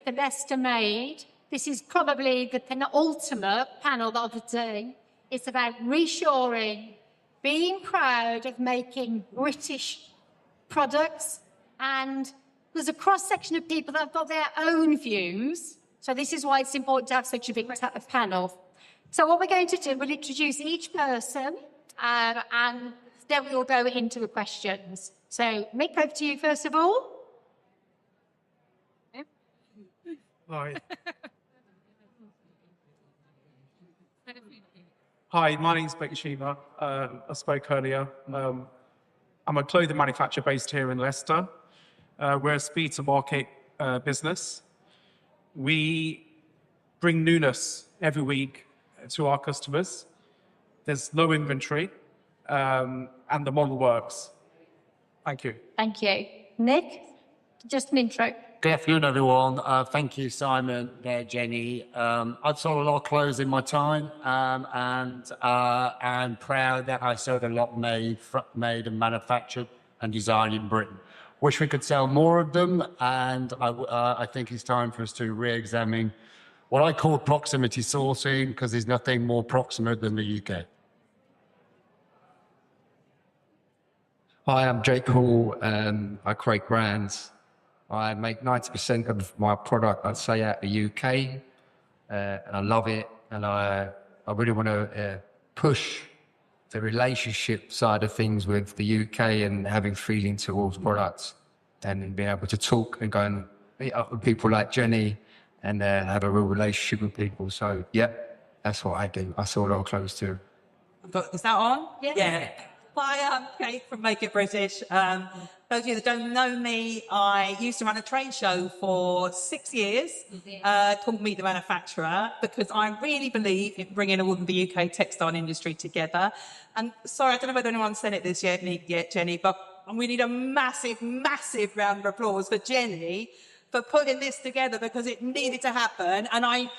the Leicester Made. This is probably the penultimate panel that I'll do. It's about reshoring, being proud of making British products, and there's a cross-section of people that have got their own views. So this is why it's important to have such a big panel. So what we're going to do, we'll introduce each person, and then we'll go into the questions. So Mick, over to you first of all. Hi. Hi, my name's Mick Cheema. I spoke earlier. I'm a clothing manufacturer based here in Leicester. We're a speed to market business. We bring newness every week to our customers. There's low inventory, and the model works. Thank you. Thank you. Nick, just an intro. Good afternoon, everyone. Thank you, Simon, Jenny. I've sold a lot of clothes in my time, and I'm proud that I sold a lot made and manufactured and designed in Britain. Wish we could sell more of them, and I think it's time for us to re-examine what I call proximity sourcing, because there's nothing more proximate than the UK. Hi, I'm Jake Hall, and I create brands. I make 90% of my product, I'd say, out of the UK, and I love it, and I really want to push the relationship side of things with the UK and having feeling towards products, and being able to talk and go and meet up with people like Jenny and have a real relationship with people. So, yeah, that's what I do. I sell a lot of clothes too. Is that on? Yeah. Hi, I'm Kate from Make It British. Those of you that don't know me, I used to run a trade show for 6 years called Meet the Manufacturer, because I really believe in bringing all of the UK textile industry together. And sorry, I don't know whether anyone said it this yet, Jenny, but we need a massive, massive round of applause for Jenny for putting this together, because it needed to happen. And I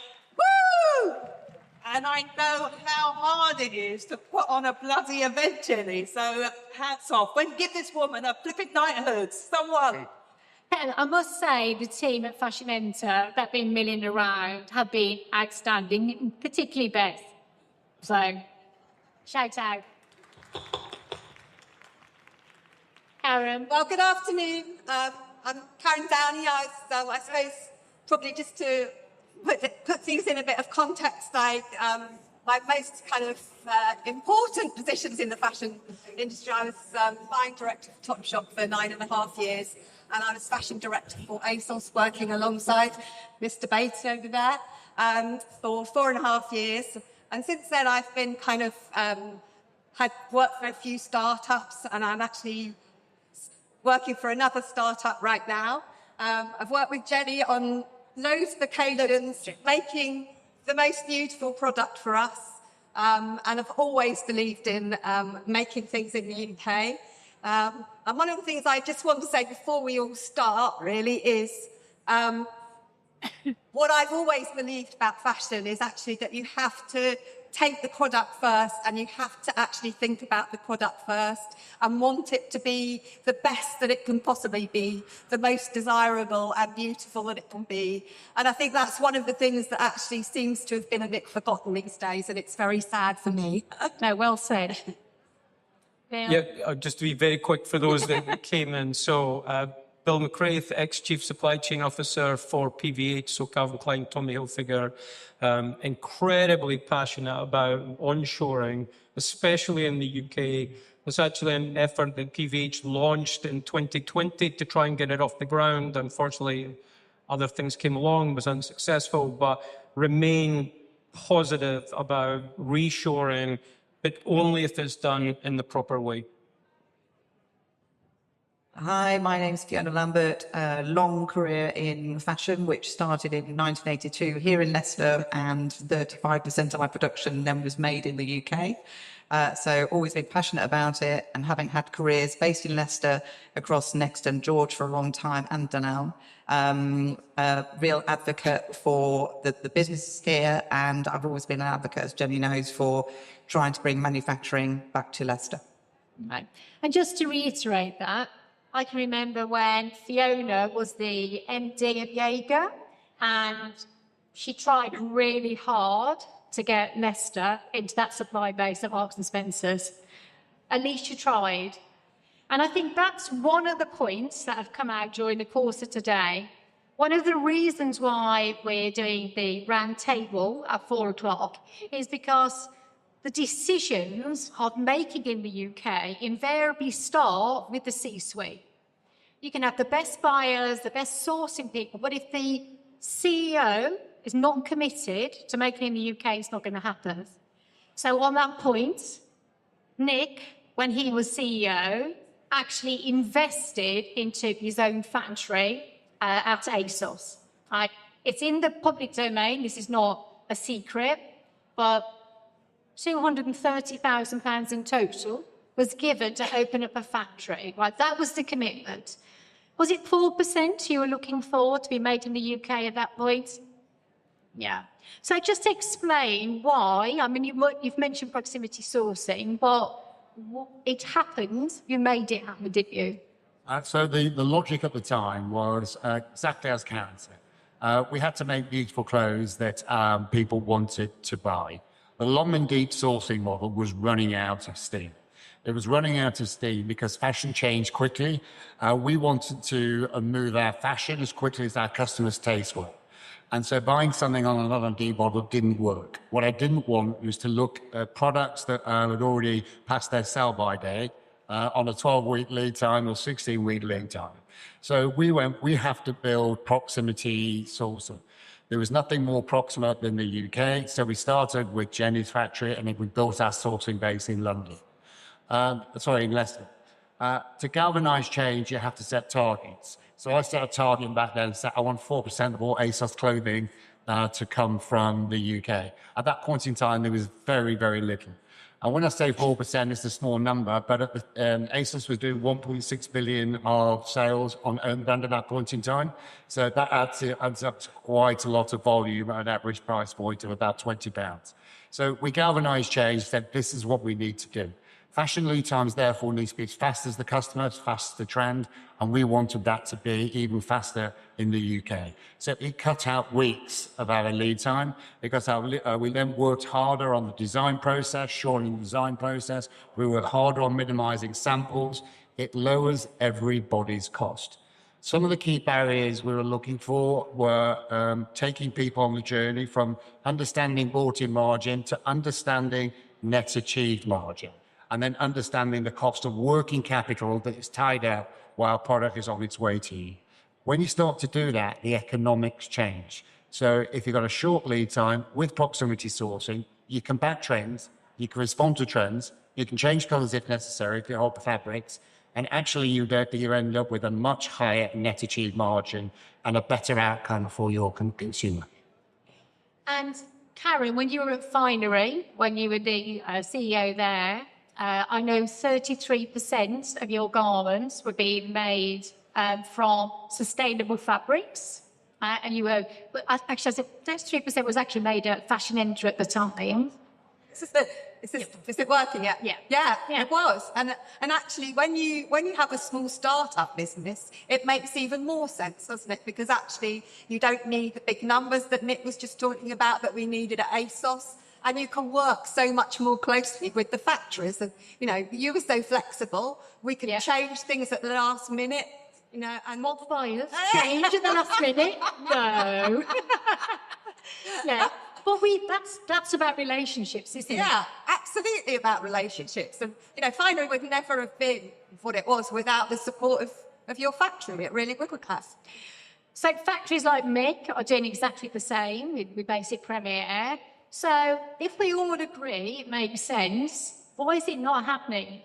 know how hard it is to put on a bloody event, Jenny. So hats off. Give this woman a flipping knighthood, someone. And I must say, the team at Fashion Enter that have been milling around have been outstanding, particularly Beth. So, shout out. Caren. Well, good afternoon. I'm Caren Downie. I suppose probably just to put things in a bit of context, my most kind of important positions in the fashion industry, I was buying director for Topshop for 9.5 years, and I was fashion director for ASOS, working alongside Mr. Beighton over there for 4.5 years. And since then, I've been kind of had worked for a few startups, and I'm actually working for another startup right now. I've worked with Jenny on loads of occasions, making the most beautiful product for us, and I've always believed in making things in the UK. And one of the things I just want to say before we all start, really, is what I've always believed about fashion is actually that you have to take the product first, and you have to actually think about the product first and want it to be the best that it can possibly be, the most desirable and beautiful that it can be. And I think that's one of the things that actually seems to have been a bit forgotten these days, and it's very sad for me. No, well said. Yeah, just to be very quick for those that came in. So, Bill McRaith, ex-Chief Supply Chain Officer for PVH, so Calvin Klein, Tommy Hilfiger, incredibly passionate about onshoring, especially in the UK. There's actually an effort that PVH launched in 2020 to try and get it off the ground. Unfortunately, other things came along, was unsuccessful, but remain positive about reshoring, but only if it's done in the proper way. Hi, my name's Fiona Lambert. Long career in fashion, which started in 1982 here in Leicester, and 35% of my production then was made in the UK. So always been passionate about it, and having had careers based in Leicester, across Next and George for a long time, and Downie, a real advocate for the business here, and I've always been an advocate, as Jenny knows, for trying to bring manufacturing back to Leicester. Right. And just to reiterate that, I can remember when Fiona was the MD of Jaeger, and she tried really hard to get Leicester into that supply base of Marks and Spencer's. At least she tried. And I think that's one of the points that have come out during the course of today. One of the reasons why we're doing the round table at 4 o'clock is because the decisions of making in the UK invariably start with the C-suite. You can have the best buyers, the best sourcing people, but if the CEO is not committed to making in the UK, it's not going to happen. So on that point, Nick, when he was CEO, actually invested into his own factory at ASOS. It's in the public domain, this is not a secret, but £230,000 in total was given to open up a factory. Right, that was the commitment. Was it 4% you were looking for to be made in the UK at that point? Yeah. So just explain why. I mean, you've mentioned proximity sourcing, but it happened. You made it happen, didn't you? So the logic at the time was exactly as Caren said. We had to make beautiful clothes that people wanted to buy. The long and deep sourcing model was running out of steam. It was running out of steam because fashion changed quickly. We wanted to move our fashion as quickly as our customers' tastes were. And so buying something on an L&D model didn't work. What I didn't want was to look at products that had already passed their sell-by date on a 12-week lead time or 16-week lead time. So we have to build proximity sourcing. There was nothing more proximate than the UK, so we started with Jenny's factory and then we built our sourcing base in London. In Leicester. To galvanise change, you have to set targets. So I set a target back then, said I want 4% of all ASOS clothing to come from the UK. At that point in time, there was very, very little. And when I say 4%, it's a small number, but ASOS was doing 1.6 billion of sales on own brand at that point in time. So that adds up to quite a lot of volume at an average price point of about £20. So we galvanised change, said this is what we need to do. Fashion lead times, therefore, need to be as fast as the customer, as fast as the trend, and we wanted that to be even faster in the UK. So it cut out weeks of our lead time because we then worked harder on the design process, shortening the design process. We worked harder on minimising samples. It lowers everybody's cost. Some of the key barriers we were looking for were taking people on the journey from understanding bought-in margin to understanding net achieved margin, and then understanding the cost of working capital that is tied up while product is on its way to you. When you start to do that, the economics change. So if you've got a short lead time with proximity sourcing, you can back trends, you can respond to trends, you can change colours if necessary if you hold the fabrics, and actually you end up with a much higher net achieved margin and a better outcome for your consumer. And Caren, when you were at Finery, when you were the CEO there, I know 33% of your garments were being made from sustainable fabrics. And you were, actually, I said 33% was actually made at Fashion Enter at the time. Is it working yet? Yeah. It was. And actually, when you have a small startup business, it makes even more sense, doesn't it? Because actually, you don't need the big numbers that Nick was just talking about that we needed at ASOS. And you can work so much more closely with the factories. And, you were so flexible. We could change things at the last minute, and what buyers change at the last minute? No. Yeah. But that's about relationships, isn't it? Yeah, absolutely about relationships. And, Finery would never have been what it was without the support of your factory. It really wouldn't have. So factories like Mick are doing exactly the same with basic Premier Air. So if we all agree it makes sense, why is it not happening?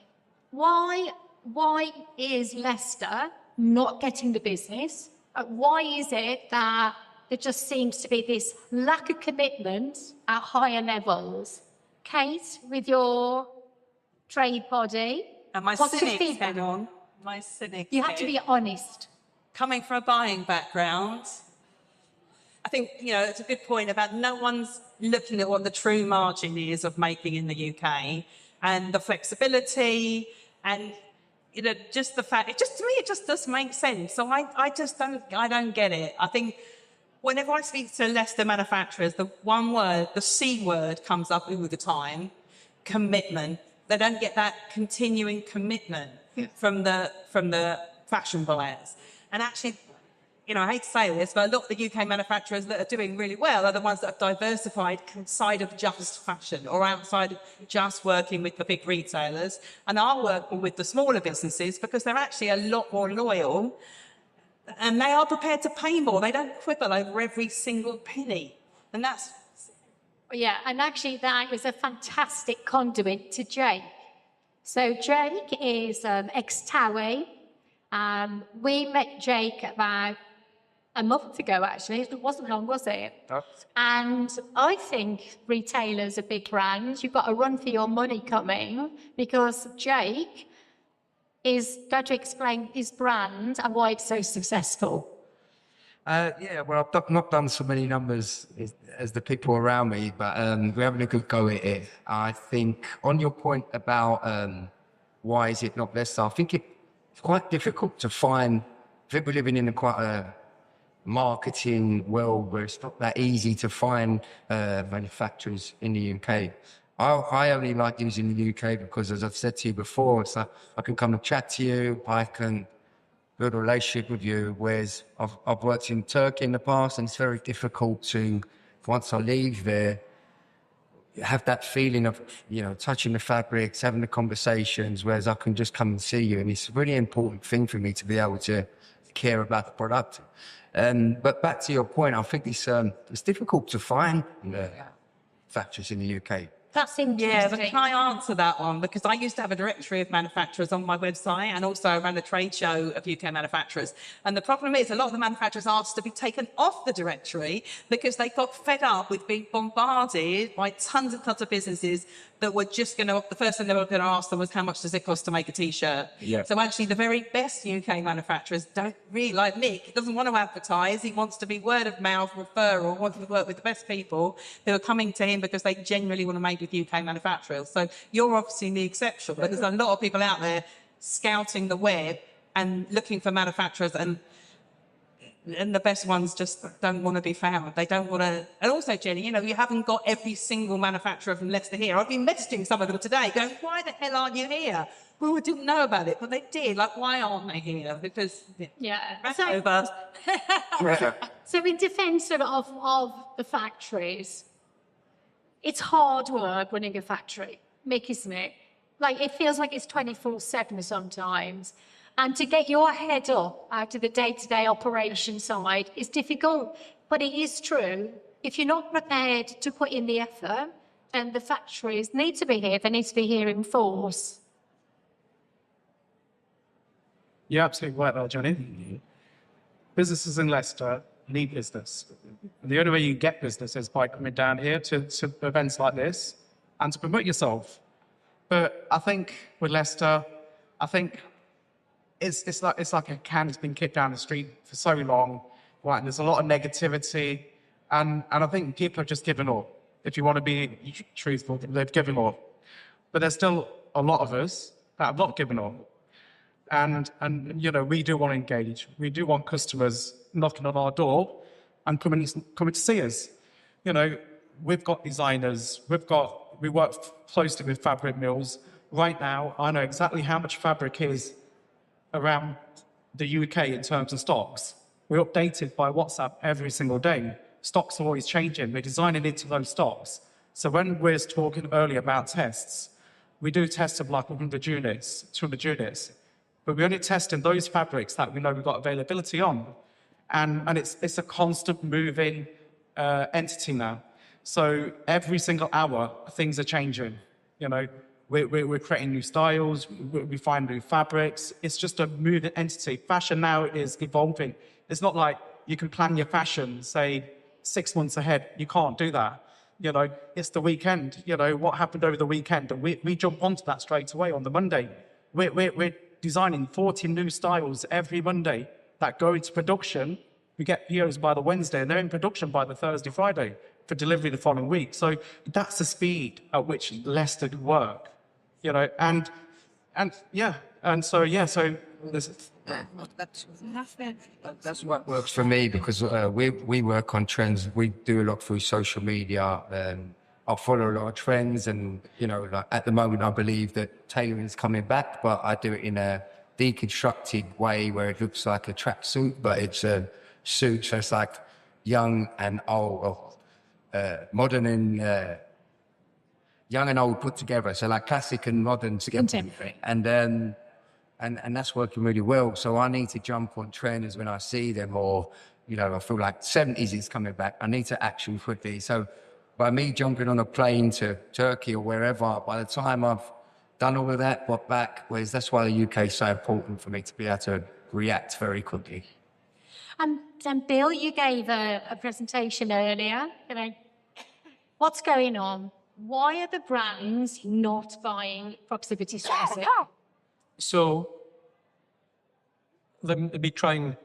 Why is Leicester not getting the business? Why is it that there just seems to be this lack of commitment at higher levels? Kate, with your trade body, and my cynic's head on. My cynic. You have to be honest. Coming from a buying background, I think, it's a good point about no one's looking at what the true margin is of making in the UK and the flexibility and, just the fact, to me, it just doesn't make sense. So I don't get it. I think whenever I speak to Leicester manufacturers, the one word, the C word comes up all the time, commitment. They don't get that continuing commitment from the fashion buyers. And actually, you know, I hate to say this, but a lot of the UK manufacturers that are doing really well are the ones that have diversified outside of just fashion or outside of just working with the big retailers and are working with the smaller businesses because they're actually a lot more loyal and they are prepared to pay more. They don't quibble over every single penny. And that's... Yeah, and actually that was a fantastic conduit to Jake. So Jake is ex-Towie. We met Jake about a month ago, actually. It wasn't long, was it? And I think retailers are big brands. You've got a run for your money coming because Jake is going to explain his brand and why it's so successful. Yeah, well, I've not done so many numbers as the people around me, but we're having a good go at it. I think on your point about why is it not Leicester, I think it's quite difficult to find. I think we're living in quite a marketing world where it's not that easy to find manufacturers in the UK. I only like using the UK because, as I've said to you before, it's like I can come and chat to you, I can build a relationship with you, whereas I've worked in Turkey in the past and it's very difficult to, once I leave there, have that feeling of, you know, touching the fabrics, having the conversations, whereas I can just come and see you. And it's a really important thing for me to be able to care about the product. But back to your point, I think it's difficult to find factories in the UK. That's interesting. Yeah, but can I answer that one? Because I used to have a directory of manufacturers on my website and also I ran a trade show of UK manufacturers. And the problem is a lot of the manufacturers asked to be taken off the directory because they got fed up with being bombarded by tons and tons of businesses that were just going to, the first thing they were going to ask them was how much does it cost to make a T-shirt? Yeah. So actually the very best UK manufacturers don't really, like Mick, doesn't want to advertise. He wants to be word of mouth referral, wants to work with the best people who are coming to him because they genuinely want to make with UK manufacturers. So you're obviously the exception, but there's a lot of people out there scouting the web and looking for manufacturers and the best ones just don't want to be found. They don't want to... And also, Jenny, you know, you haven't got every single manufacturer from Leicester here. I've been messaging some of them today going, why the hell aren't you here? Well, we didn't know about it, but they did. Like, why aren't they here? Because... Yeah. Over. So in defence of the factories, it's hard work running a factory, Mick, isn't it? Like, it feels like it's 24/7 sometimes. And to get your head up out of the day-to-day operation side is difficult. But it is true, if you're not prepared to put in the effort, then the factories need to be here. They need to be here in force. You're absolutely right there, Jenny. Businesses in Leicester need business. And the only way you get business is by coming down here to events like this and to promote yourself. But I think with Leicester, it's like a can that's been kicked down the street for so long, right? And there's a lot of negativity, and I think people have just given up. If you want to be truthful, they've given up. But there's still a lot of us that have not given up. And you know, we do want to engage. We do want customers knocking on our door and coming to see us. You know, we've got designers, we work closely with fabric mills. Right now, I know exactly how much fabric is around the UK in terms of stocks. We're updated by WhatsApp every single day. Stocks are always changing. We're designing into those stocks. So when we're talking earlier about tests, we do tests of like 100 units, 200 units, but we only test in those fabrics that we know we've got availability on. And it's a constant moving entity now. So every single hour, things are changing. You know, we're creating new styles, we find new fabrics. It's just a moving entity. Fashion now is evolving. It's not like you can plan your fashion, say, 6 months ahead. You can't do that. You know, it's the weekend. You know, what happened over the weekend? And we jump onto that straight away on the Monday. We're designing 40 new styles every Monday that go into production. We get POs by the Wednesday, and they're in production by the Thursday, Friday for delivery the following week. So that's the speed at which Leicester work. You know, so there's That's what works for me because we work on trends. We do a lot through social media. I follow a lot of trends, and like at the moment, I believe that tailoring is coming back, but I do it in a deconstructed way where it looks like a tracksuit, but it's a suit, so it's like young and old, modern and young and old put together. So like classic and modern together, Contemporary. and that's working really well. So I need to jump on trends when I see them, or I feel like 70s is coming back. I need to action quickly. So by me jumping on a plane to Turkey or wherever, by the time I've done all of that, got back, that's why the UK is so important for me to be able to react very quickly. And Bill, you gave a presentation earlier. What's going on? Why are the brands not buying proximity sourcing? So let me try and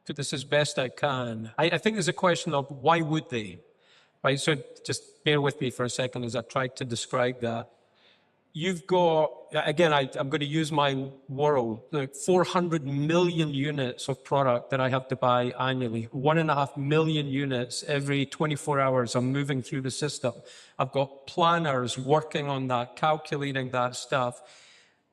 do this as best I can. I think there's a question of why would they? Right, so just bear with me for a second as I try to describe that. You've got, again, I'm going to use my world, like 400 million units of product that I have to buy annually. 1.5 million units every 24 hours I'm moving through the system. I've got planners working on that, calculating that stuff.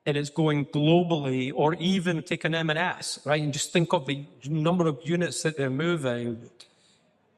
And it's going globally, or even take an M&S, right? And just think of the number of units that they're moving.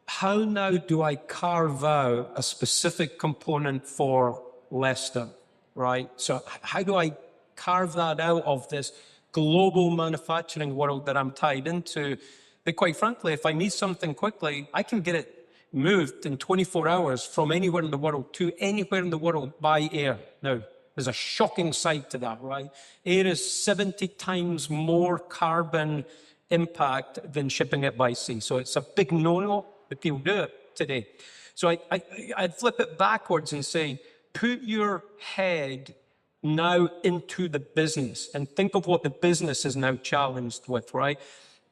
How now do I carve out a specific component for Leicester, right? So how do I carve that out of this global manufacturing world that I'm tied into? But quite frankly, if I need something quickly, I can get it moved in 24 hours from anywhere in the world to anywhere in the world by air. Now, there's a shocking side to that, right? Air is 70 times more carbon impact than shipping it by sea. So it's a big no-no, but people do it today. So I'd flip it backwards and say, put your head now into the business and think of what the business is now challenged with, right?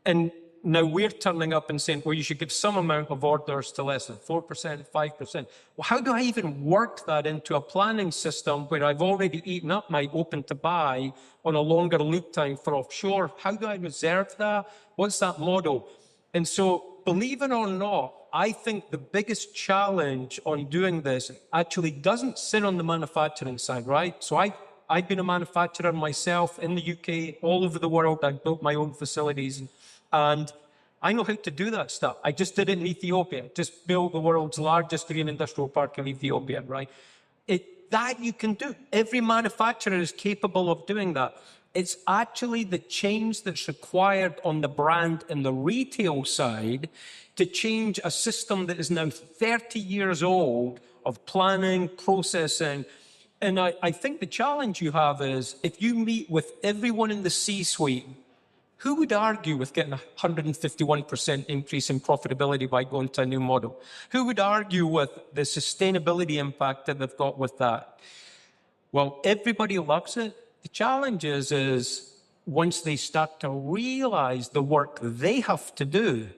And now we're turning up and saying, well, you should give some amount of orders to less than 4%, 5%. Well, how do I even work that into a planning system where I've already eaten up my open to buy on a longer lead time for offshore? How do I reserve that? What's that model? And so, believe it or not, I think the biggest challenge on doing this actually doesn't sit on the manufacturing side, right? So I've been a manufacturer myself in the UK, all over the world. I've built my own facilities. And I know how to do that stuff. I just did it in Ethiopia. Just built the world's largest green industrial park in Ethiopia, right? That you can do. Every manufacturer is capable of doing that. It's actually the change that's required on the brand and the retail side to change a system that is now 30 years old of planning, processing. And I think the challenge you have is if you meet with everyone in the C-suite, who would argue with getting a 151% increase in profitability by going to a new model? Who would argue with the sustainability impact that they've got with that? Well, everybody loves it. The challenge is once they start to realize the work they have to do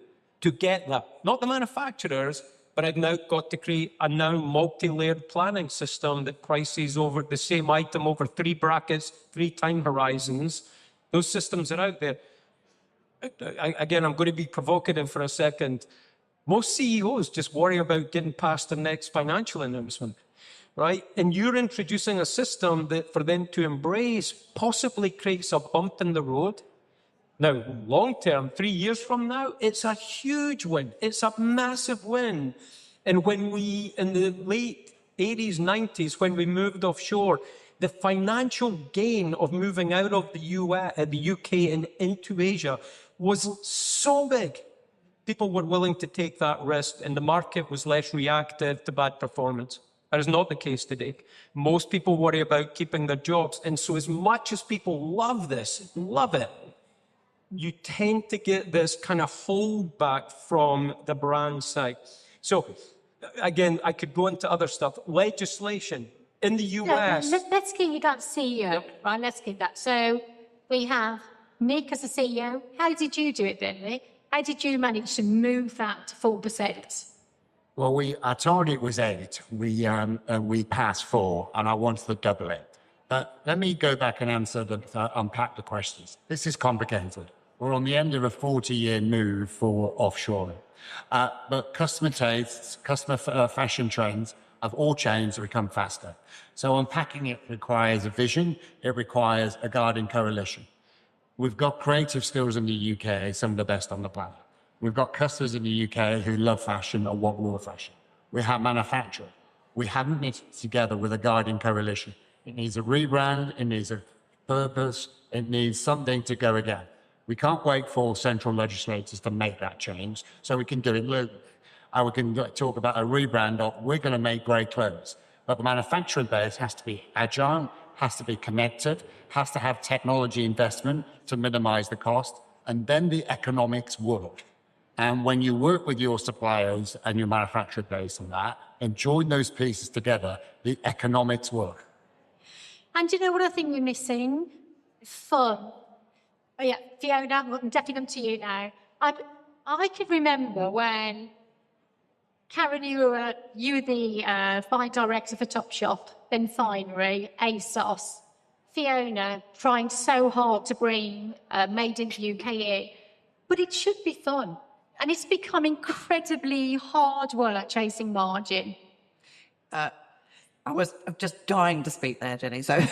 to get that, not the manufacturers, but I've now got to create a now multi-layered planning system that prices over the same item over 3 brackets, 3 time horizons. Those systems are out there. Again, I'm going to be provocative for a second. Most CEOs just worry about getting past the next financial announcement, right? And you're introducing a system that for them to embrace possibly creates a bump in the road. Now, long term, 3 years from now, it's a huge win. It's a massive win. And when we, in the late 80s, 90s, when we moved offshore, the financial gain of moving out of the UK and into Asia was so big. People were willing to take that risk, and the market was less reactive to bad performance. That is not the case today. Most people worry about keeping their jobs. And so as much as people love this, love it, you tend to get this kind of holdback from the brand side. So again, I could go into other stuff. Legislation in the US. Let's keep that CEO, right? Let's keep that. So we have Nick as a CEO. How did you do it then, Nick? How did you manage to move that to 4%? Well, our target was 8. We passed 4, and I wanted to double it. But let me go back and unpack the questions. This is complicated. We're on the end of a 40-year move for offshoring. But customer tastes, fashion trends have all changed and become faster. So unpacking it requires a vision. It requires a guiding coalition. We've got creative skills in the UK, some of the best on the planet. We've got customers in the UK who love fashion or want more fashion. We have manufacturing. We haven't knit it together with a guiding coalition. It needs a rebrand, it needs a purpose, it needs something to go again. We can't wait for central legislators to make that change, so we can do it locally. We can talk about a rebrand of, we're going to make great clothes. But the manufacturing base has to be agile, has to be connected, has to have technology investment to minimize the cost, and then the economics work. And when you work with your suppliers and your manufacturing base on that, and join those pieces together, the economics work. And you know what I think we're missing? Fun. Oh yeah, Fiona, I'm definitely come to you now. I can remember when, Caren, you were the fine director for Topshop, then Finery, ASOS. Fiona trying so hard to bring Made in the UK in. But it should be fun. And it's become incredibly hard work chasing margin. I was just dying to speak there, Jenny. So,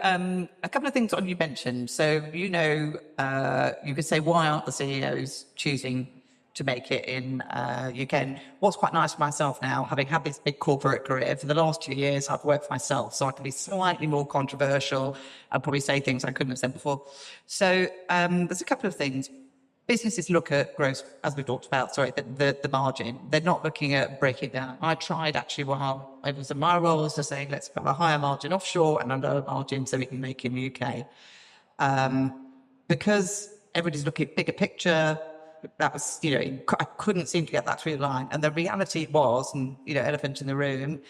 a couple of things on you mentioned. So, you could say, why aren't the CEOs choosing to make it in UK? And what's quite nice for myself now, having had this big corporate career, for the last 2 years, I've worked for myself, so I can be slightly more controversial and probably say things I couldn't have said before. So, there's a couple of things. Businesses look at gross, as we talked about, the margin. They're not looking at breaking it down. I tried actually while I was in my roles to say, let's put a higher margin offshore and a lower margin so we can make in the UK. Because everybody's looking at bigger picture, that was, I couldn't seem to get that through the line. And the reality was, and, elephant in the room,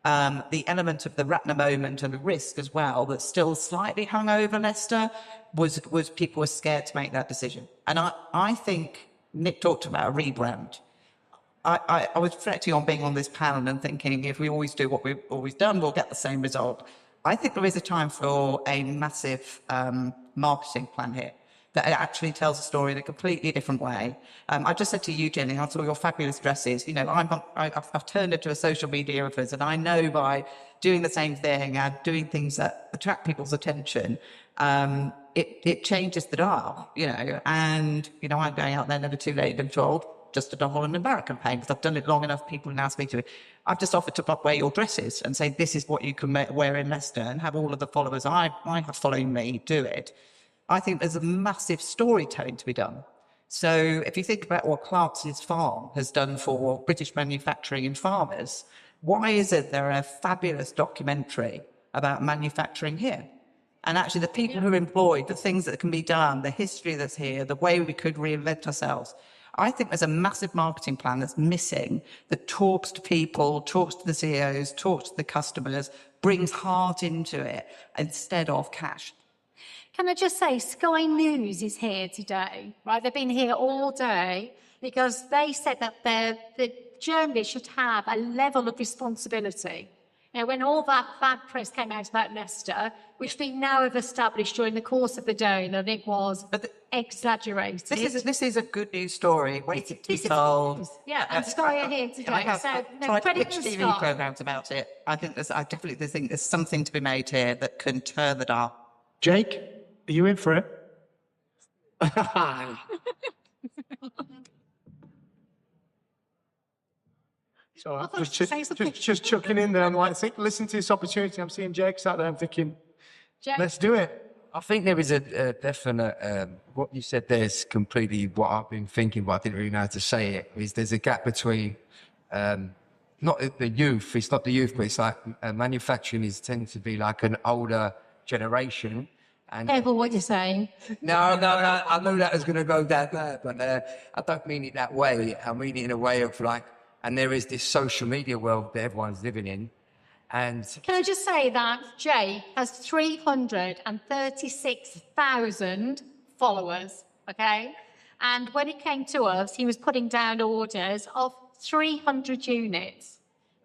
the element of the Ratner moment and the risk as well that still slightly hung over Leicester was people were scared to make that decision. And I think Nick talked about a rebrand. I was reflecting on being on this panel and thinking, if we always do what we've always done, we'll get the same result. I think there is a time for a massive marketing plan here that actually tells a story in a completely different way. I just said to you, Jenny, I saw your fabulous dresses. I've turned into a social media influencer, and I know by doing the same thing and doing things that attract people's attention, it changes the dial, and, I'm going out there never too late, been told, just a Hall and Mick campaign, because I've done it long enough, people now speak to it. I've just offered to wear your dresses and say, this is what you can wear in Leicester, and have all of the followers I have following me do it. I think there's a massive storytelling to be done. So if you think about what Clarkson's Farm has done for British manufacturing and farmers, why is it there are a fabulous documentary about manufacturing here? And actually the people who are employed, the things that can be done, the history that's here, the way we could reinvent ourselves. I think there's a massive marketing plan that's missing that talks to people, talks to the CEOs, talks to the customers, brings heart into it instead of cash. Can I just say, Sky News is here today, right? They've been here all day because they said that the journalists should have a level of responsibility. When all that bad press came out about Leicester, which we now have established during the course of the day that it was exaggerated. This is a good news story. Waiting to be told. Yeah, and Sky are here today. I have tried to pitch TV Sky. programmes about it. I definitely think there's something to be made here that can turn the dial. Jake, are you in for it? So I was just chucking in there. I'm like, listen to this opportunity. I'm seeing Jake sat there. I'm thinking, let's do it. I think there is a definite, what you said there is completely what I've been thinking, but I didn't really know how to say it, is there's a gap between, not the youth, it's not the youth, but it's like manufacturing is tending to be like an older generation. And Careful what you're saying. No, I know that was going to go that bad, but I don't mean it that way. I mean it in a way of like, and there is this social media world that everyone's living in. And can I just say that Jay has 336,000 followers, okay? And when it came to us, he was putting down orders of 300 units.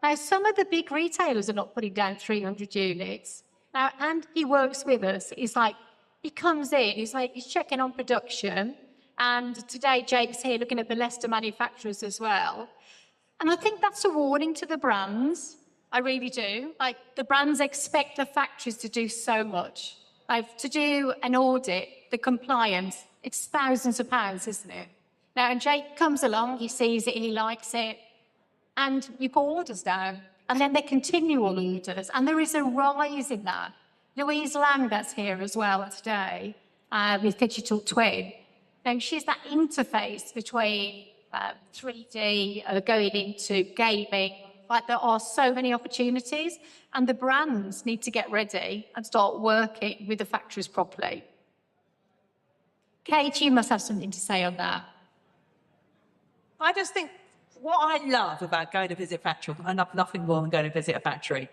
Now, some of the big retailers are not putting down 300 units. Now, and he works with us. He's like, he comes in, he's checking on production. And today, Jake's here looking at the Leicester manufacturers as well. And I think that's a warning to the brands. I really do. Like, the brands expect the factories to do so much. Like, to do an audit, the compliance, it's thousands of pounds, isn't it? Now, and Jake comes along, he sees it, he likes it, and you put orders down. And then they're continual orders, and there is a rise in that. Louise Lang, that's here as well today, with Digital Twin. Now, she's that interface between 3D, going into gaming. Like, there are so many opportunities, and the brands need to get ready and start working with the factories properly. Kate, you must have something to say on that. I just think what I love about going to visit factory, I love nothing more than going to visit a factory.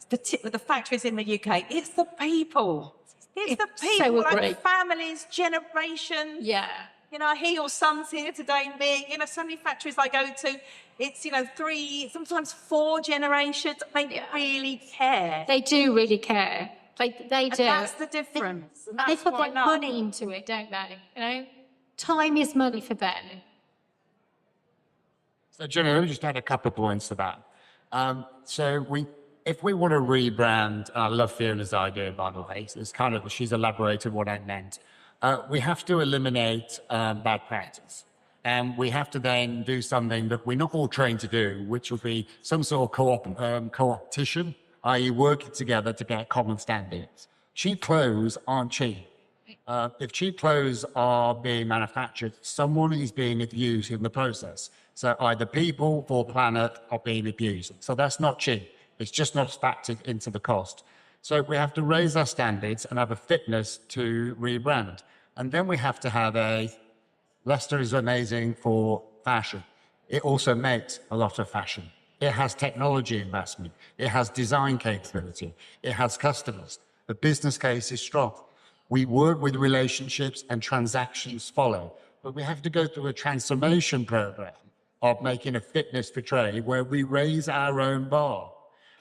The factories in the UK, it's the people. It's the people, like families, generations. Yeah. You know, I hear your son's here today, Mick. You know, so many factories I go to, it's, 3, sometimes 4 generations. They really care. They do really care. They do. And that's the difference. They put their money into it, don't they? You know, time is money for them. So, Jenny, let me just add a couple of points to that. If we want to rebrand, I love Fiona's idea, by the way. It's kind of, she's elaborated what I meant. We have to eliminate bad practice. And we have to then do something that we're not all trained to do, which will be some sort of co-opetition, i.e. working together to get common standards. Cheap clothes aren't cheap. If cheap clothes are being manufactured, someone is being abused in the process. So either people or planet are being abused. So that's not cheap. It's just not factored into the cost. So we have to raise our standards and have a fitness to rebrand. And then we have to have Leicester is amazing for fashion. It also makes a lot of fashion. It has technology investment. It has design capability. It has customers. The business case is strong. We work with relationships and transactions follow. But we have to go through a transformation program of making a fitness for trade where we raise our own bar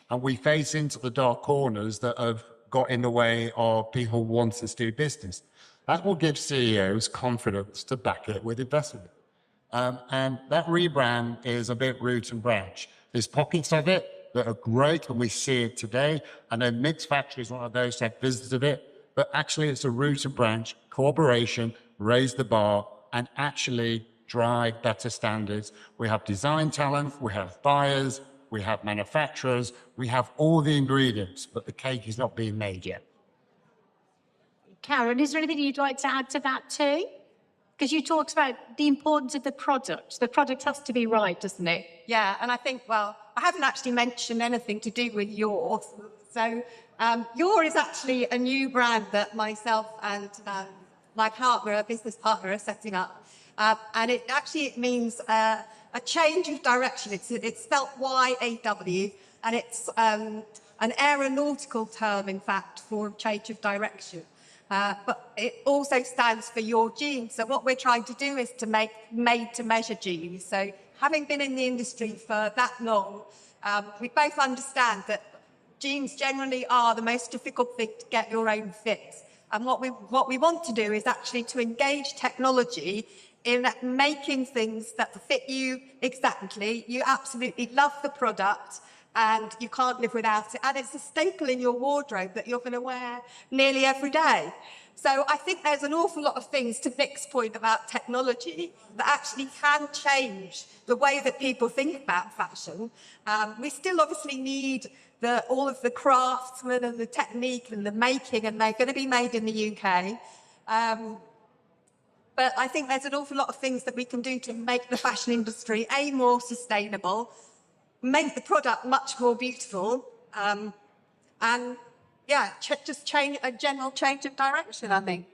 and we face into the dark corners that have got in the way of people wanting to do business. That will give CEOs confidence to back it with investment. And that rebrand is a bit root and branch. There's pockets of it that are great, and we see it today. I know Mick's factory is one of those that visited it, but actually it's a root and branch, cooperation, raise the bar, and actually drive better standards. We have design talent, we have buyers, we have manufacturers, we have all the ingredients, but the cake is not being made yet. Caren, is there anything you'd like to add to that too? Because you talked about the importance of the product. The product has to be right, doesn't it? Yeah, and I think, well, I haven't actually mentioned anything to do with yours. So Your is actually a new brand that myself and my partner, a business partner, are setting up. And it means a change of direction. It's spelt Y-A-W, and it's an aeronautical term, in fact, for change of direction. But it also stands for your jeans. So what we're trying to do is to make made-to-measure jeans. So having been in the industry for that long, we both understand that jeans generally are the most difficult thing to get your own fit. And what we want to do is actually to engage technology in making things that fit you exactly. You absolutely love the product and you can't live without it. And it's a staple in your wardrobe that you're going to wear nearly every day. So I think there's an awful lot of things, to Nick's point about technology, that actually can change the way that people think about fashion. We still obviously need all of the craftsmen and the technique and the making, and they're going to be made in the UK. But I think there's an awful lot of things that we can do to make the fashion industry, more sustainable, make the product much more beautiful, and just change a general change of direction, I think.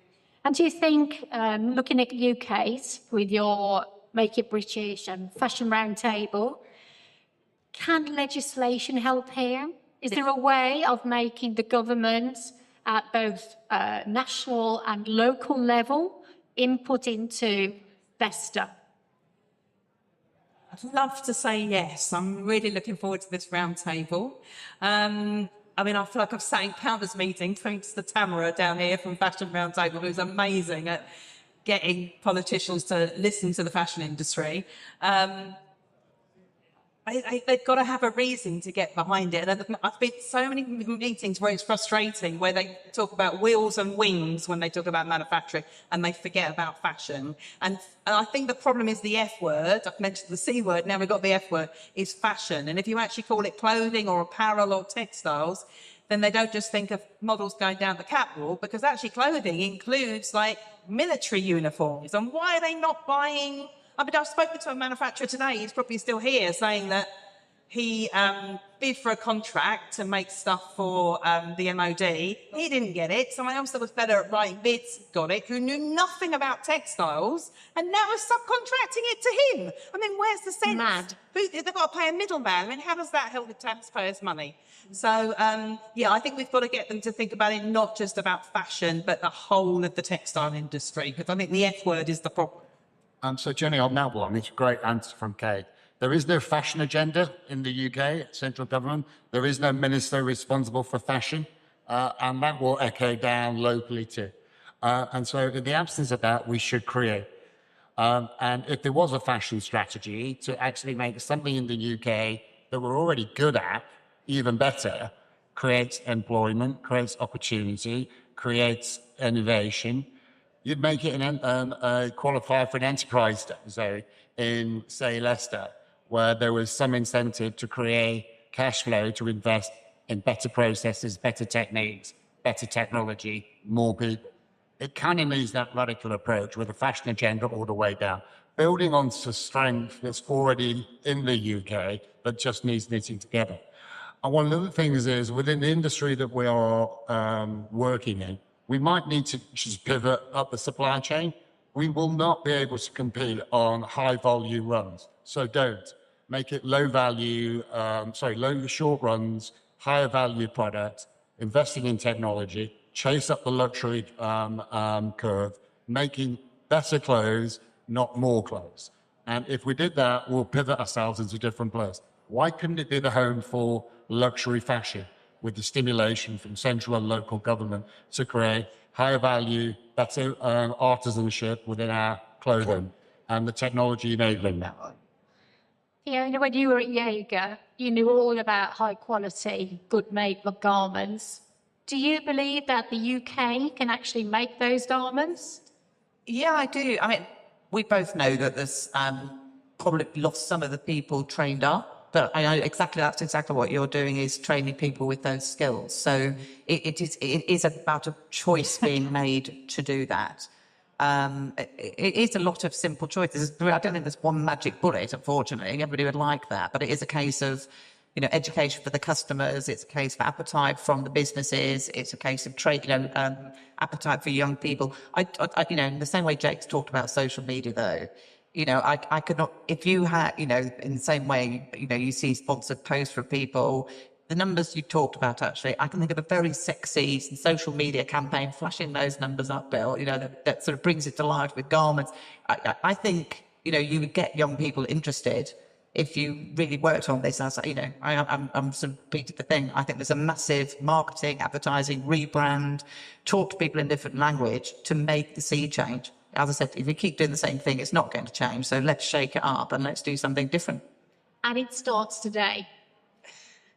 And do you think, looking at UK's with your Make It British and Fashion Roundtable, can legislation help here? Is there a way of making the government at both national and local level input into Leicester? I'd love to say yes. I'm really looking forward to this roundtable. I mean, I feel like I've sat in countless meetings, thanks to Tamara down here from Fashion Roundtable, who's amazing at getting politicians to listen to the fashion industry. They've got to have a reason to get behind it. And I've been to so many meetings where it's frustrating, where they talk about wheels and wings when they talk about manufacturing, and they forget about fashion. And I think the problem is the F word. I've mentioned the C word, now we've got the F word, is fashion. And if you actually call it clothing or apparel or textiles, then they don't just think of models going down the catwalk, because actually clothing includes like military uniforms. And why are they not buying? I mean, I've spoken to a manufacturer today, he's probably still here, saying that he bid for a contract to make stuff for the MOD. He didn't get it. Someone else that was better at writing bids got it, who knew nothing about textiles, and now is subcontracting it to him. I mean, where's the sense? Mad. They've got to pay a middleman. I mean, how does that help the taxpayers' money? So, yeah, I think we've got to get them to think about it not just about fashion, but the whole of the textile industry, because I think the F word is the problem. So, Jenny, on that one, it's a great answer from Kate. There is no fashion agenda in the UK, central government. There is no minister responsible for fashion, and that will echo down locally too. And so, in the absence of that, we should create. And if there was a fashion strategy to actually make something in the UK that we're already good at even better, creates employment, creates opportunity, creates innovation, you'd make it qualify for an enterprise zone in, say, Leicester, where there was some incentive to create cash flow to invest in better processes, better techniques, better technology, more people. It kind of needs that radical approach with a fashion agenda all the way down, building on the strength that's already in the UK, but just needs knitting together. And one of the things is, within the industry that we are working in, we might need to just pivot up the supply chain. We will not be able to compete on high volume runs. So don't make it low short runs, higher value products, investing in technology, chase up the luxury curve, making better clothes, not more clothes. And if we did that, we'll pivot ourselves into a different place. Why couldn't it be the home for luxury fashion, with the stimulation from central and local government to create higher value, better artisanship within our clothing and the technology enabling that? Fiona, when you were at Jaeger, you knew all about high quality, good made garments. Do you believe that the UK can actually make those garments? Yeah, I do. I mean, we both know that there's probably lost some of the people trained up. But I know that's exactly what you're doing, is training people with those skills. So it is about a choice being made to do that. It is a lot of simple choices. I don't think there's one magic bullet, unfortunately. Everybody would like that. But it is a case of, education for the customers. It's a case of appetite from the businesses. It's a case of appetite for young people. In the same way Jake's talked about social media, though, I could not, if you had, in the same way, you see sponsored posts from people, the numbers you talked about, actually, I can think of a very sexy social media campaign flashing those numbers up, Bill, that sort of brings it to life with garments. I think, you would get young people interested if you really worked on this. I'm sort of repeated the thing. I think there's a massive marketing, advertising, rebrand, talk to people in different language to make the sea change. As I said, if you keep doing the same thing, it's not going to change. So let's shake it up and let's do something different. And it starts today.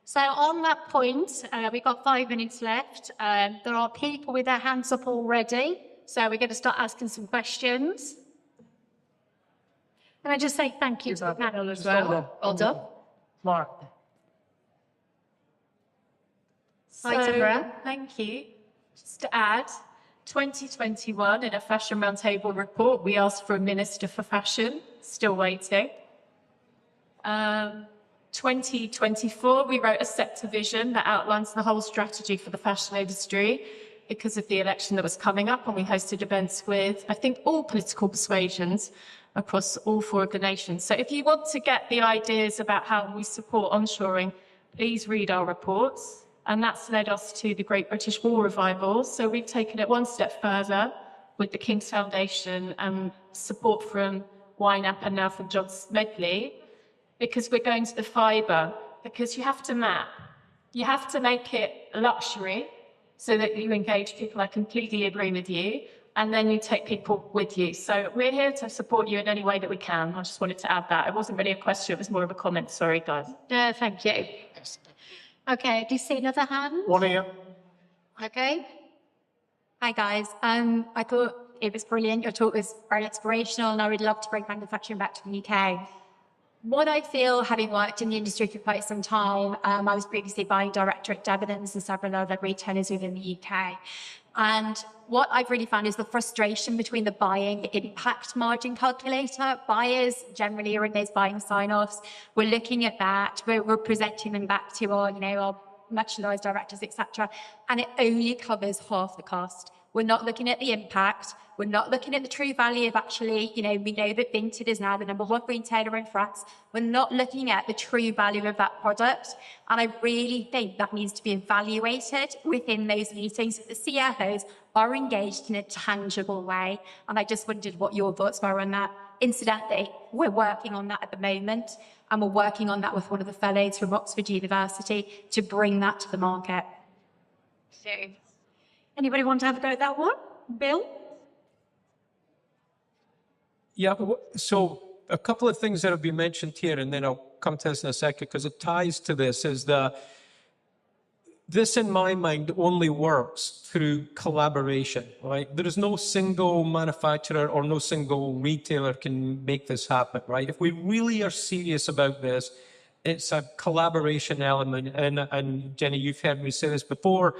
So on that point, we've got 5 minutes left. There are people with their hands up already. So we're going to start asking some questions. Can I just say thank you to the panel as well? Well done. Mark. Hi, Tamara. Thank you. Just to add, 2021, in a Fashion Roundtable report, we asked for a Minister for Fashion, still waiting. 2024, we wrote a sector vision that outlines the whole strategy for the fashion industry because of the election that was coming up, and we hosted events with, I think, all political persuasions across all 4 of the nations. So if you want to get the ideas about how we support onshoring, please read our reports. And that's led us to the Great British War Revival. So we've taken it one step further with the King's Foundation and support from YNAP and now from John Smedley, because we're going to the fibre, because you have to map. You have to make it luxury so that you engage people. I completely agree with you. And then you take people with you. So we're here to support you in any way that we can. I just wanted to add that. It wasn't really a question, it was more of a comment. Sorry, guys. No, thank you. Okay, do you see another hand? One here. Okay. Hi guys. I thought it was brilliant. Your talk was very inspirational, and I would love to bring manufacturing back to the UK. What I feel, having worked in the industry for quite some time, I was previously buying director at Debenhams and several other retailers within the UK. And what I've really found is the frustration between the buying impact margin calculator. Buyers generally are in those buying sign-offs. We're looking at that. We're presenting them back to our, our merchandise directors, etc. And it only covers half the cost. We're not looking at the impact. We're not looking at the true value of actually, we know that Vinted is now the #1 retailer in France. We're not looking at the true value of that product. And I really think that needs to be evaluated within those meetings. So the CFOs are engaged in a tangible way. And I just wondered what your thoughts were on that. Incidentally, we're working on that at the moment. And we're working on that with one of the fellows from Oxford University to bring that to the market. So, anybody want to have a go at that one? Bill? Yeah, so a couple of things that have been mentioned here, and then I'll come to this in a second, because it ties to this, is that this, in my mind, only works through collaboration, right? There is no single manufacturer or no single retailer can make this happen, right? If we really are serious about this, it's a collaboration element. And Jenny, you've heard me say this before.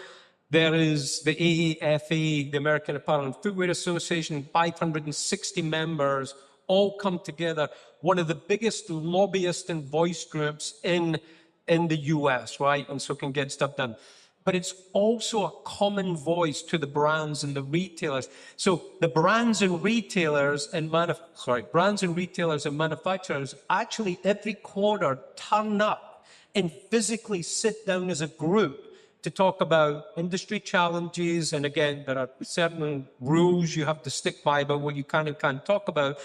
There is the AAFA, the American Apparel and Footwear Association, 560 members, all come together. One of the biggest lobbyist and voice groups in the US, right? And so can get stuff done. But it's also a common voice to the brands and the retailers. So the brands and retailers and manufacturers actually every quarter turn up and physically sit down as a group to talk about industry challenges. And again, there are certain rules you have to stick by about what you can and can't talk about.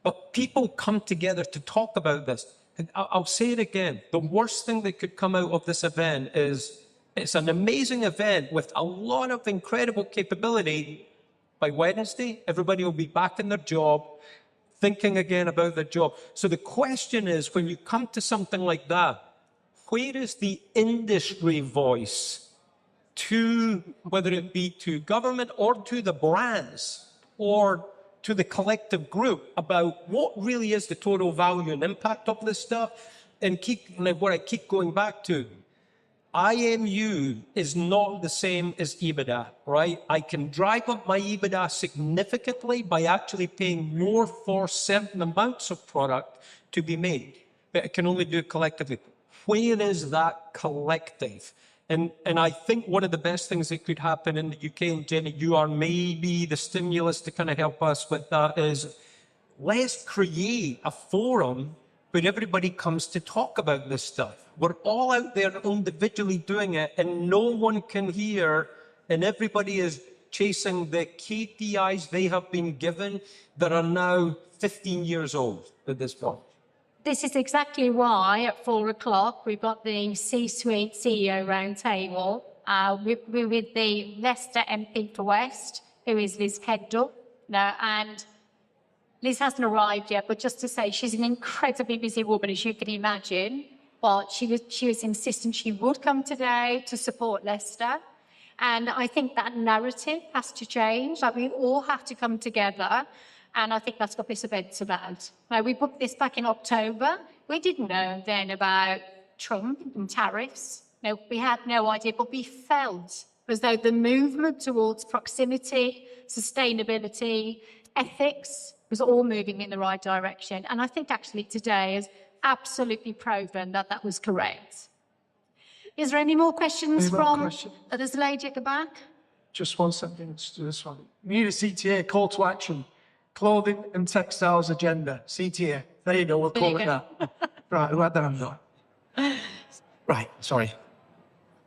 But people come together to talk about this. And I'll say it again. The worst thing that could come out of this event is it's an amazing event with a lot of incredible capability. By Wednesday, everybody will be back in their job, thinking again about their job. So the question is, when you come to something like that, where is the industry voice to, whether it be to government or to the brands or to the collective group, about what really is the total value and impact of this stuff? And what I keep going back to, IMU is not the same as EBITDA, right? I can drive up my EBITDA significantly by actually paying more for certain amounts of product to be made, but I can only do it collectively. Where is that collective? And I think one of the best things that could happen in the UK, and Jenny, you are maybe the stimulus to kind of help us with that, is let's create a forum where everybody comes to talk about this stuff. We're all out there individually doing it, and no one can hear, and everybody is chasing the KPIs they have been given that are now 15 years old at this point. This is exactly why at 4 o'clock we've got the C-suite CEO roundtable with the Leicester MP for West, who is Liz Kendall. And Liz hasn't arrived yet, but just to say she's an incredibly busy woman, as you can imagine. But she was insistent she would come today to support Leicester. And I think that narrative has to change. Like, we all have to come together. And I think that's what this event's about. Now, we booked this back in October. We didn't know then about Trump and tariffs. No, we had no idea, but we felt as though the movement towards proximity, sustainability, ethics was all moving in the right direction. And I think actually today has absolutely proven that that was correct. Is there any more questions there's a lady at the back? Just 1 second, let's do this one. We need a CTA, call to action. Clothing and textiles agenda, CTA. There you go, we'll call it that. Right, who had that hand up? Right, sorry.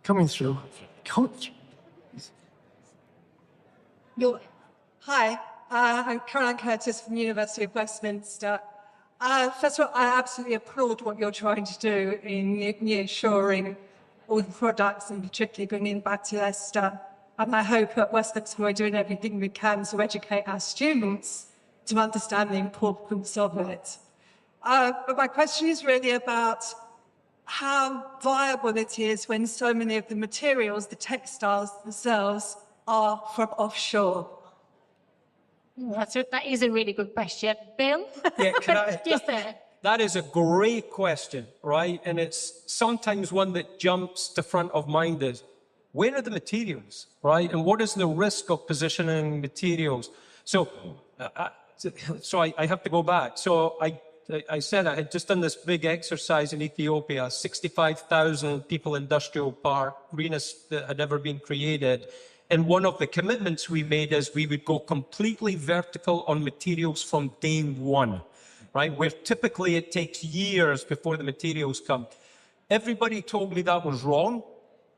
Coming through. Hi, I'm Caren Curtis from the University of Westminster. First of all, I absolutely applaud what you're trying to do in nearshoring all the products and particularly bringing it back to Leicester. And I hope at Westminster we're doing everything we can to educate our students to understand the importance of it. But my question is really about how viable it is when so many of the materials, the textiles themselves, are from offshore. That is a really good question. Bill? Yeah, can I? Yes, sir. That is a great question, right? And it's sometimes one that jumps to front of mind is, where are the materials, right? And what is the risk of positioning materials? So, I have to go back. So I said I had just done this big exercise in Ethiopia, 65,000 people industrial park, greenest that had ever been created. And one of the commitments we made is we would go completely vertical on materials from day one, right? Where typically it takes years before the materials come. Everybody told me that was wrong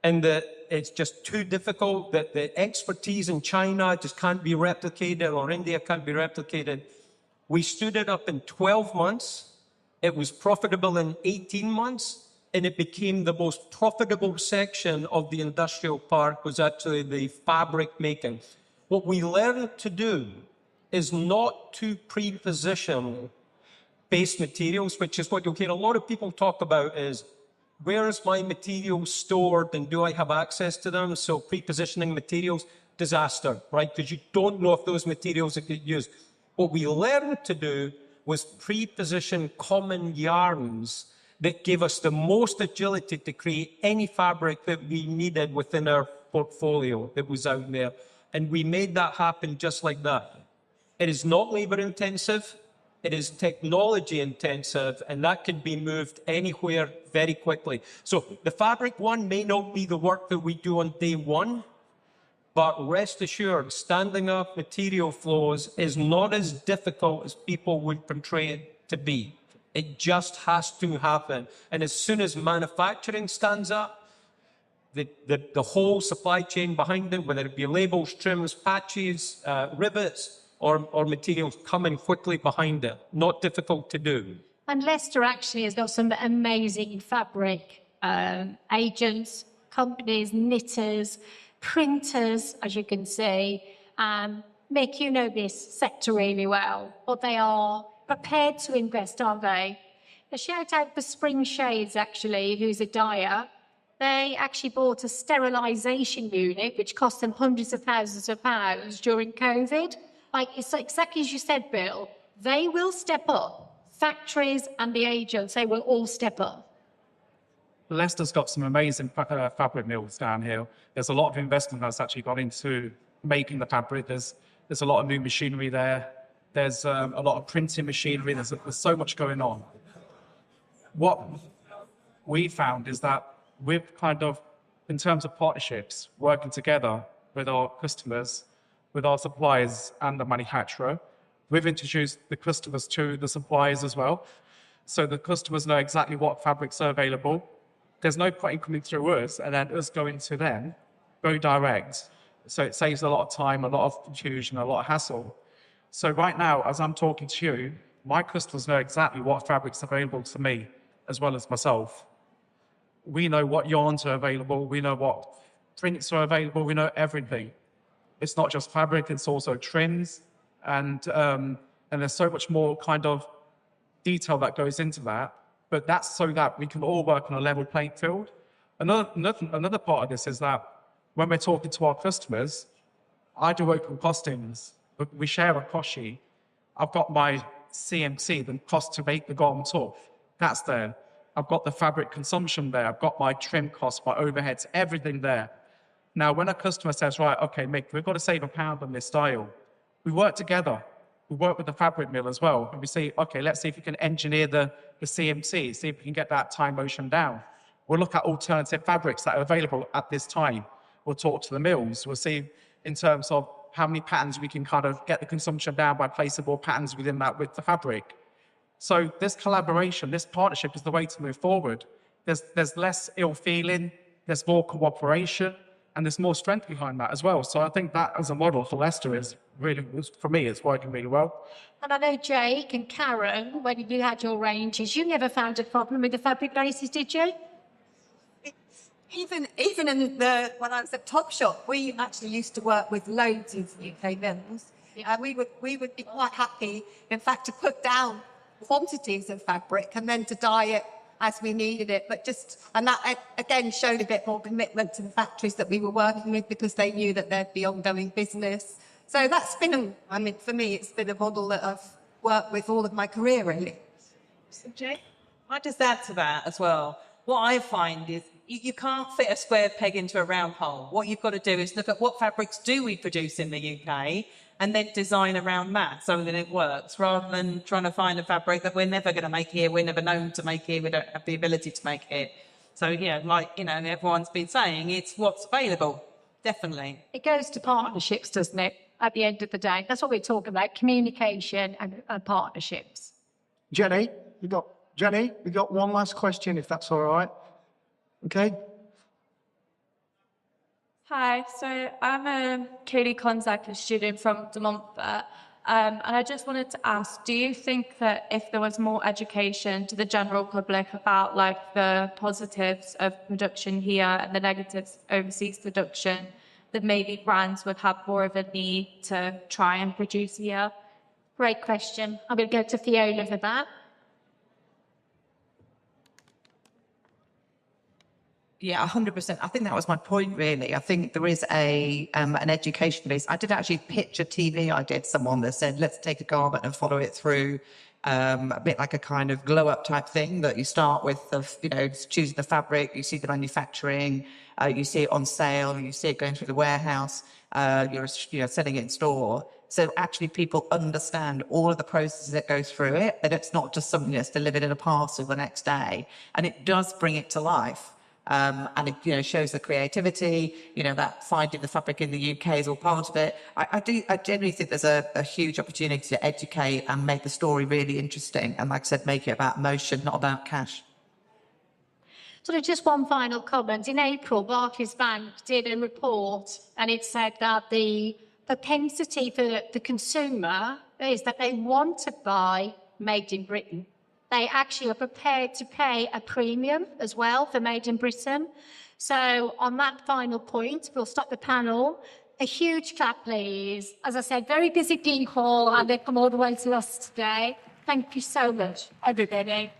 and that it's just too difficult, that the expertise in China just can't be replicated or India can't be replicated. We stood it up in 12 months. It was profitable in 18 months. And it became the most profitable section of the industrial park was actually the fabric making. What we learned to do is not to pre-position base materials, which is what you'll hear a lot of people talk about is, where is my material stored and do I have access to them? So pre-positioning materials, disaster, right? Because you don't know if those materials are get used. What we learned to do was pre-position common yarns that gave us the most agility to create any fabric that we needed within our portfolio that was out there. And we made that happen just like that. It is not labor intensive, it is technology intensive, and that can be moved anywhere very quickly. So the fabric one may not be the work that we do on day one, but rest assured, standing up material flows is not as difficult as people would portray it to be. It just has to happen. And as soon as manufacturing stands up, the whole supply chain behind it, whether it be labels, trims, patches, rivets, or materials coming quickly behind it, not difficult to do. And Leicester actually has got some amazing fabric agents, companies, knitters, printers, as you can see. Mick, you know this sector really well, but they are prepared to invest, aren't they? A shout out for Spring Shades, actually, who's a dyer. They actually bought a sterilisation unit, which cost them hundreds of thousands of pounds during COVID. Like, it's exactly as you said, Bill, they will step up. Factories and the agents, they will all step up. Leicester's got some amazing fabric mills down here. There's a lot of investment that's actually gone into making the fabric. There's a lot of new machinery there. There's a lot of printing machinery. There's so much going on. What we found is that we've kind of, in terms of partnerships, working together with our customers, with our suppliers and the manufacturer, we've introduced the customers to the suppliers as well. So the customers know exactly what fabrics are available. There's no point in coming through us and then us going to them, go direct. So it saves a lot of time, a lot of confusion, a lot of hassle. So right now, as I'm talking to you, my customers know exactly what fabric's available to me, as well as myself. We know what yarns are available. We know what prints are available. We know everything. It's not just fabric, it's also trims. And there's so much more kind of detail that goes into that. But that's so that we can all work on a level playing field. Another part of this is that when we're talking to our customers, I do open costings. We share a cost sheet. I've got my CMC, the cost to make the garment up. That's there. I've got the fabric consumption there. I've got my trim costs, my overheads, everything there. Now, when a customer says, right, okay, Mick, we've got to save £1 on this style, we work together. We work with the fabric mill as well. And we say, okay, let's see if we can engineer the CMC, see if we can get that time motion down. We'll look at alternative fabrics that are available at this time. We'll talk to the mills. We'll see in terms of how many patterns we can kind of get the consumption down by placing more patterns within that with the fabric. So this collaboration, this partnership is the way to move forward. There's less ill feeling, there's more cooperation, and there's more strength behind that as well. So I think that as a model for Leicester is really, for me, it's working really well. And I know Jake and Caren, when you had your ranges, you never found a problem with the fabric bases, did you? even in when I was at Topshop, we actually used to work with loads of UK mills. We would be quite happy, in fact, to put down quantities of fabric and then to dye it as we needed it. And that again showed a bit more commitment to the factories that we were working with, because they knew that there'd be ongoing business. So that's been, for me, it's been a model that I've worked with all of my career, really. So, Jay, I just add to that as well. What I find is you can't fit a square peg into a round hole. What you've got to do is look at what fabrics do we produce in the UK and then design around that so that it works, rather than trying to find a fabric that we're never going to make here, we're never known to make here, we don't have the ability to make it. So, yeah, everyone's been saying, it's what's available, definitely. It goes to partnerships, doesn't it, at the end of the day? That's what we're talking about, communication and partnerships. Jenny, we got one last question, if that's all right. Okay. Hi, so I'm a Katie Consack student from De Montfort, and I just wanted to ask, do you think that if there was more education to the general public about the positives of production here and the negatives of overseas production, that maybe brands would have more of a need to try and produce here? Great question. I'm going to go to Fiona for that. Yeah, 100%. I think that was my point, really. I think there is an education piece. I did actually pitch a TV. I did someone that said, let's take a garment and follow it through a bit like a kind of glow up type thing, that you start with, choosing the fabric, you see the manufacturing, you see it on sale, you see it going through the warehouse, you're selling it in store. So actually people understand all of the processes that go through it, that it's not just something that's delivered in a parcel the next day. And it does bring it to life. And it shows the creativity, that finding the fabric in the UK is all part of it. I genuinely think there's a huge opportunity to educate and make the story really interesting. And like I said, make it about emotion, not about cash. Sort of just one final comment. In April, Barclays Bank did a report, and it said that the propensity for the consumer is that they want to buy made in Britain. They actually are prepared to pay a premium as well for made in Britain. So on that final point, we'll stop the panel. A huge clap, please. As I said, very busy Dean Hall, and they've come all the way to us today. Thank you so much, everybody.